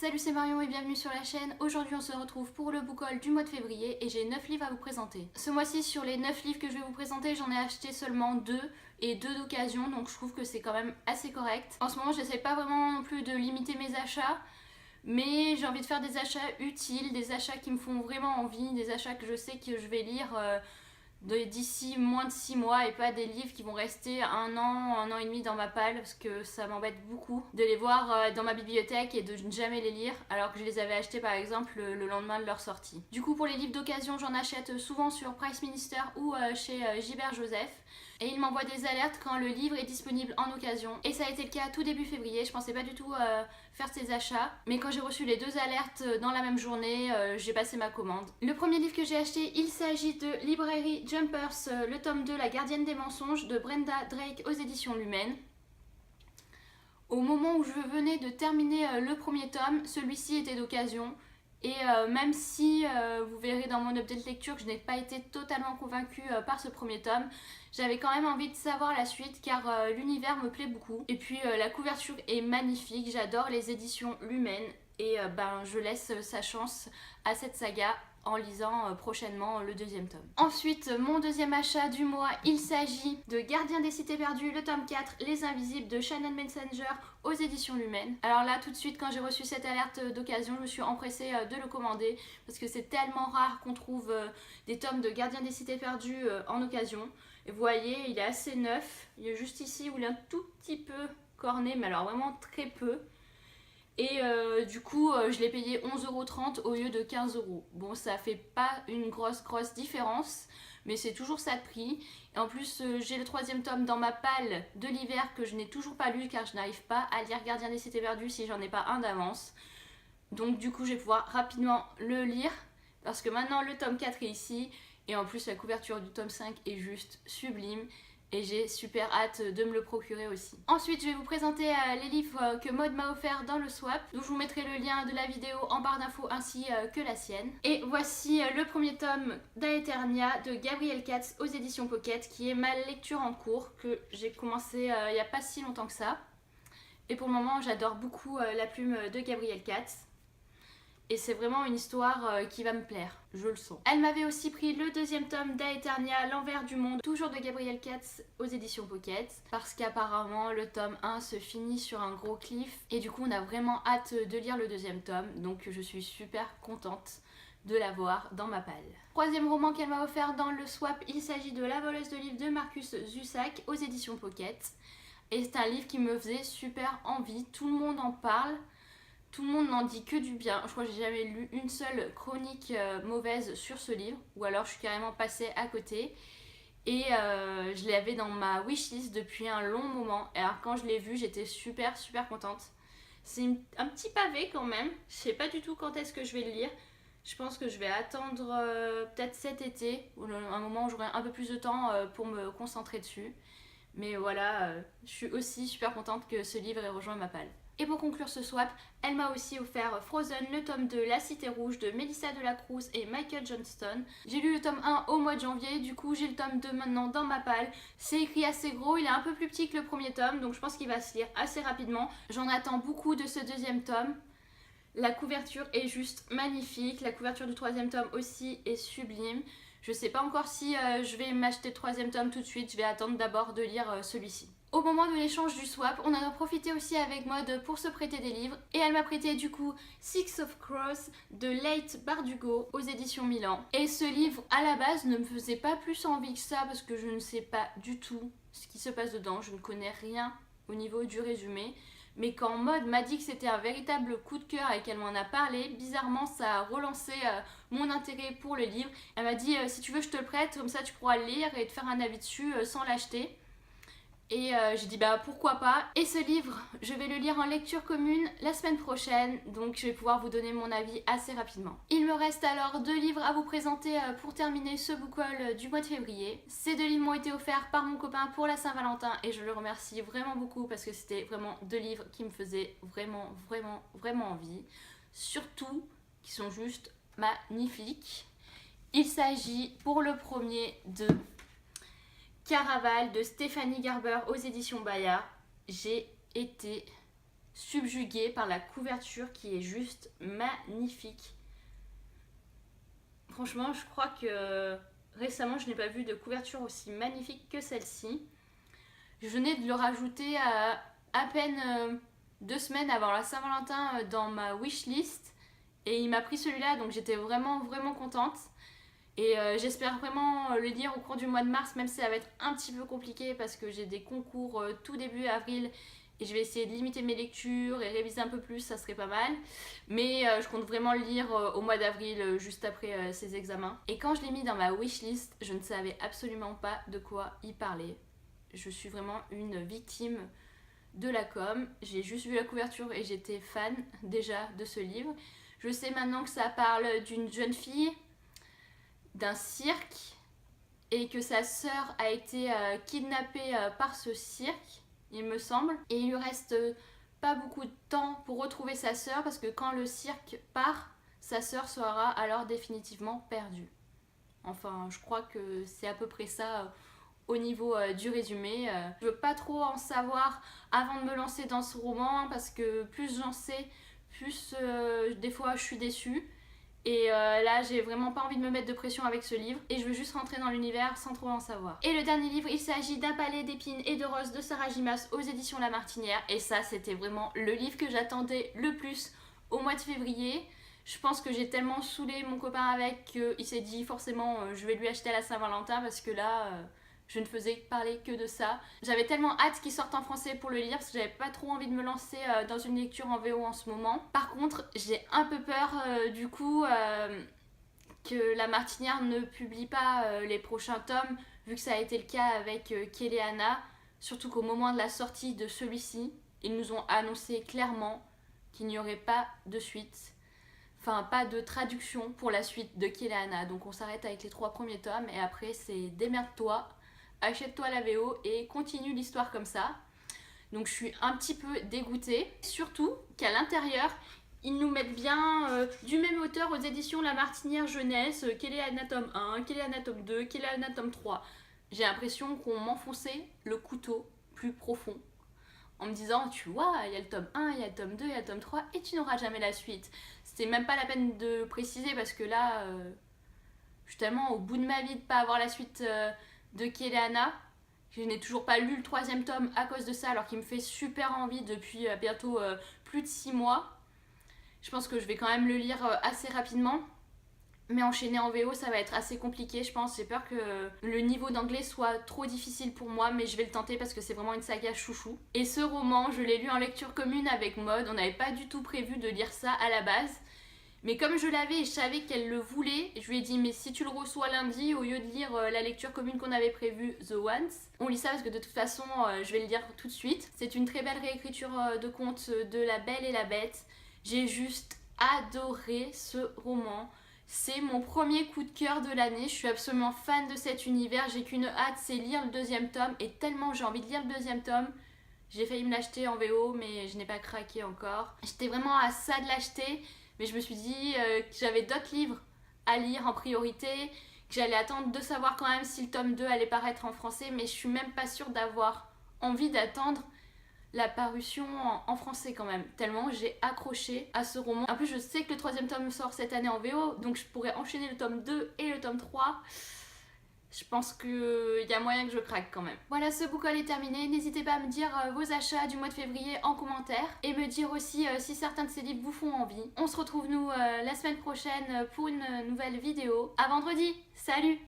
Salut, c'est Marion et bienvenue sur la chaîne. Aujourd'hui on se retrouve pour le book haul du mois de février et j'ai 9 livres à vous présenter. Ce mois-ci, sur les 9 livres que je vais vous présenter, j'en ai acheté seulement 2 et 2 d'occasion, donc je trouve que c'est quand même assez correct. En ce moment j'essaie pas vraiment non plus de limiter mes achats, mais j'ai envie de faire des achats utiles, des achats qui me font vraiment envie, des achats que je sais que je vais lire d'ici moins de 6 mois et pas des livres qui vont rester un an et demi dans ma palle, parce que ça m'embête beaucoup de les voir dans ma bibliothèque et de ne jamais les lire alors que je les avais achetés par exemple le lendemain de leur sortie. Du coup, pour les livres d'occasion, j'en achète souvent sur Price Minister ou chez Gilbert Joseph, et il m'envoie des alertes quand le livre est disponible en occasion, et ça a été le cas tout début février. Je pensais pas du tout faire ces achats, mais quand j'ai reçu les 2 alertes dans la même journée, j'ai passé ma commande. Le premier livre que j'ai acheté, il s'agit de Librairie Jumpers, le tome 2, La gardienne des mensonges, de Brenda Drake aux éditions Lumen. Au moment où je venais de terminer le premier tome, celui-ci était d'occasion. Et même si vous verrez dans mon update lecture que je n'ai pas été totalement convaincue par ce premier tome, j'avais quand même envie de savoir la suite car l'univers me plaît beaucoup. Et puis la couverture est magnifique, j'adore les éditions Lumen et je laisse sa chance à cette saga en lisant prochainement le 2e tome. Ensuite, mon deuxième achat du mois, il s'agit de Gardien des cités perdues, le tome 4, Les Invisibles de Shannon Messenger aux éditions Lumen. Alors là, tout de suite, quand j'ai reçu cette alerte d'occasion, je me suis empressée de le commander parce que c'est tellement rare qu'on trouve des tomes de Gardien des cités perdues en occasion. Et vous voyez, il est assez neuf, il est juste ici où il est un tout petit peu corné, mais alors vraiment très peu. Et du coup, je l'ai payé 11,30 € au lieu de 15 €. Bon, ça fait pas une grosse différence, mais c'est toujours ça de prix. Et en plus, j'ai le 3e tome dans ma palle de l'hiver que je n'ai toujours pas lu car je n'arrive pas à lire Gardien des cités perdues si j'en ai pas un d'avance. Donc du coup, je vais pouvoir rapidement le lire parce que maintenant le tome 4 est ici. Et en plus, la couverture du tome 5 est juste sublime. Et j'ai super hâte de me le procurer aussi. Ensuite, je vais vous présenter les livres que Maud m'a offert dans le swap. Donc je vous mettrai le lien de la vidéo en barre d'infos ainsi que la sienne. Et voici le premier tome d'Aeternia de Gabrielle Katz aux éditions Pocket, qui est ma lecture en cours, que j'ai commencé il n'y a pas si longtemps que ça. Et pour le moment, j'adore beaucoup la plume de Gabrielle Katz. Et c'est vraiment une histoire qui va me plaire, je le sens. Elle m'avait aussi pris le 2e tome d'Aeternia, l'envers du monde, toujours de Gabrielle Katz aux éditions Pocket, parce qu'apparemment le tome 1 se finit sur un gros cliff, et du coup on a vraiment hâte de lire le 2e tome, donc je suis super contente de l'avoir dans ma palle. 3e roman qu'elle m'a offert dans le swap, il s'agit de La voleuse de livres de Marcus Zusak aux éditions Pocket, et c'est un livre qui me faisait super envie, tout le monde en parle. Tout le monde n'en dit que du bien. Je crois que j'ai jamais lu une seule chronique mauvaise sur ce livre, ou alors je suis carrément passée à côté. Et je l'avais dans ma wishlist depuis un long moment. Et alors quand je l'ai vu, j'étais super contente. C'est un petit pavé quand même. Je sais pas du tout quand est-ce que je vais le lire. Je pense que je vais attendre peut-être cet été, ou un moment où j'aurai un peu plus de temps pour me concentrer dessus. Mais voilà, je suis aussi super contente que ce livre ait rejoint ma palle. Et pour conclure ce swap, elle m'a aussi offert Frozen, le tome 2, La Cité Rouge de Melissa Delacruz et Michael Johnston. J'ai lu le tome 1 au mois de janvier, du coup j'ai le tome 2 maintenant dans ma palle. C'est écrit assez gros, il est un peu plus petit que le premier tome, donc je pense qu'il va se lire assez rapidement. J'en attends beaucoup de ce 2e tome. La couverture est juste magnifique, la couverture du 3e tome aussi est sublime. Je sais pas encore si je vais m'acheter le 3e tome tout de suite, je vais attendre d'abord de lire celui-ci. Au moment de l'échange du swap, on en a profité aussi avec Maud pour se prêter des livres. Et elle m'a prêté du coup Six of Crows de Leigh Bardugo aux éditions Milan. Et ce livre à la base ne me faisait pas plus envie que ça parce que je ne sais pas du tout ce qui se passe dedans. Je ne connais rien au niveau du résumé. Mais quand Maud m'a dit que c'était un véritable coup de cœur et qu'elle m'en a parlé, bizarrement ça a relancé mon intérêt pour le livre. Elle m'a dit si tu veux je te le prête, comme ça tu pourras le lire et te faire un avis dessus sans l'acheter. Et j'ai dit bah pourquoi pas. Et ce livre, je vais le lire en lecture commune la semaine prochaine, donc je vais pouvoir vous donner mon avis assez rapidement. Il me reste alors 2 livres à vous présenter pour terminer ce book haul du mois de février. Ces 2 livres m'ont été offerts par mon copain pour la Saint-Valentin et je le remercie vraiment beaucoup parce que c'était vraiment 2 livres qui me faisaient vraiment envie. Surtout qui sont juste magnifiques. Il s'agit pour le premier de Caraval de Stéphanie Garber aux éditions Bayard. J'ai été subjuguée par la couverture qui est juste magnifique. Franchement, je crois que récemment, je n'ai pas vu de couverture aussi magnifique que celle-ci. Je venais de le rajouter à peine 2 semaines avant la Saint-Valentin dans ma wishlist. Et il m'a pris celui-là, donc j'étais vraiment contente. Et j'espère vraiment le lire au cours du mois de mars, même si ça va être un petit peu compliqué parce que j'ai des concours tout début avril. Et je vais essayer de limiter mes lectures et réviser un peu plus, ça serait pas mal. Mais je compte vraiment le lire au mois d'avril, juste après ces examens. Et quand je l'ai mis dans ma wishlist, je ne savais absolument pas de quoi y parler. Je suis vraiment une victime de la com. J'ai juste vu la couverture et j'étais fan déjà de ce livre. Je sais maintenant que ça parle d'une jeune fille, d'un cirque, et que sa sœur a été kidnappée par ce cirque, il me semble. Et il lui reste pas beaucoup de temps pour retrouver sa sœur parce que quand le cirque part, sa sœur sera alors définitivement perdue. Enfin, je crois que c'est à peu près ça au niveau du résumé. Je veux pas trop en savoir avant de me lancer dans ce roman parce que plus j'en sais, plus des fois je suis déçue. Et là, j'ai vraiment pas envie de me mettre de pression avec ce livre et je veux juste rentrer dans l'univers sans trop en savoir. Et le dernier livre, il s'agit d'Un palais d'épines et de roses de Sarah Gimas aux éditions La Martinière. Et ça, c'était vraiment le livre que j'attendais le plus au mois de février. Je pense que j'ai tellement saoulé mon copain avec qu'il s'est dit forcément je vais lui acheter à la Saint-Valentin parce que là je ne faisais parler que de ça. J'avais tellement hâte qu'il sorte en français pour le lire parce que j'avais pas trop envie de me lancer dans une lecture en VO en ce moment. Par contre, j'ai un peu peur du coup que La Martinière ne publie pas les prochains tomes vu que ça a été le cas avec Kéléana. Surtout qu'au moment de la sortie de celui-ci, ils nous ont annoncé clairement qu'il n'y aurait pas de suite. Enfin, pas de traduction pour la suite de Kéléana. Donc on s'arrête avec les 3 premiers tomes et après c'est démerde-toi, achète-toi la VO et continue l'histoire comme ça. Donc je suis un petit peu dégoûtée. Surtout qu'à l'intérieur, ils nous mettent bien du même auteur aux éditions La Martinière Jeunesse, Kéléana tome 1, Kéléana tome 2, Kéléana tome 3. J'ai l'impression qu'on m'enfonçait le couteau plus profond en me disant tu vois il y a le tome 1, il y a le tome 2, il y a le tome 3 et tu n'auras jamais la suite. C'était même pas la peine de préciser parce que là je suis tellement au bout de ma vie de pas avoir la suite de Kéléana. Je n'ai toujours pas lu le 3e tome à cause de ça alors qu'il me fait super envie depuis bientôt plus de 6 mois. Je pense que je vais quand même le lire assez rapidement. Mais enchaîner en VO, ça va être assez compliqué, je pense. J'ai peur que le niveau d'anglais soit trop difficile pour moi, mais je vais le tenter parce que c'est vraiment une saga chouchou. Et ce roman, je l'ai lu en lecture commune avec Maud. On n'avait pas du tout prévu de lire ça à la base. Mais comme je l'avais et je savais qu'elle le voulait, je lui ai dit mais si tu le reçois lundi, au lieu de lire la lecture commune qu'on avait prévue, The Ones, on lit ça parce que de toute façon, je vais le lire tout de suite. C'est une très belle réécriture de conte de La Belle et la Bête. J'ai juste adoré ce roman. C'est mon premier coup de cœur de l'année, je suis absolument fan de cet univers, j'ai qu'une hâte, c'est lire le 2e tome et tellement j'ai envie de lire le 2e tome, j'ai failli me l'acheter en VO mais je n'ai pas craqué encore. J'étais vraiment à ça de l'acheter mais je me suis dit que j'avais d'autres livres à lire en priorité, que j'allais attendre de savoir quand même si le tome 2 allait paraître en français mais je suis même pas sûre d'avoir envie d'attendre la parution en français quand même, tellement j'ai accroché à ce roman. En plus je sais que le 3e tome sort cette année en VO, donc je pourrais enchaîner le tome 2 et le tome 3. Je pense qu'il y a moyen que je craque quand même. Voilà, ce book haul est terminé. N'hésitez pas à me dire vos achats du mois de février en commentaire. Et me dire aussi si certains de ces livres vous font envie. On se retrouve nous la semaine prochaine pour une nouvelle vidéo. À vendredi, salut!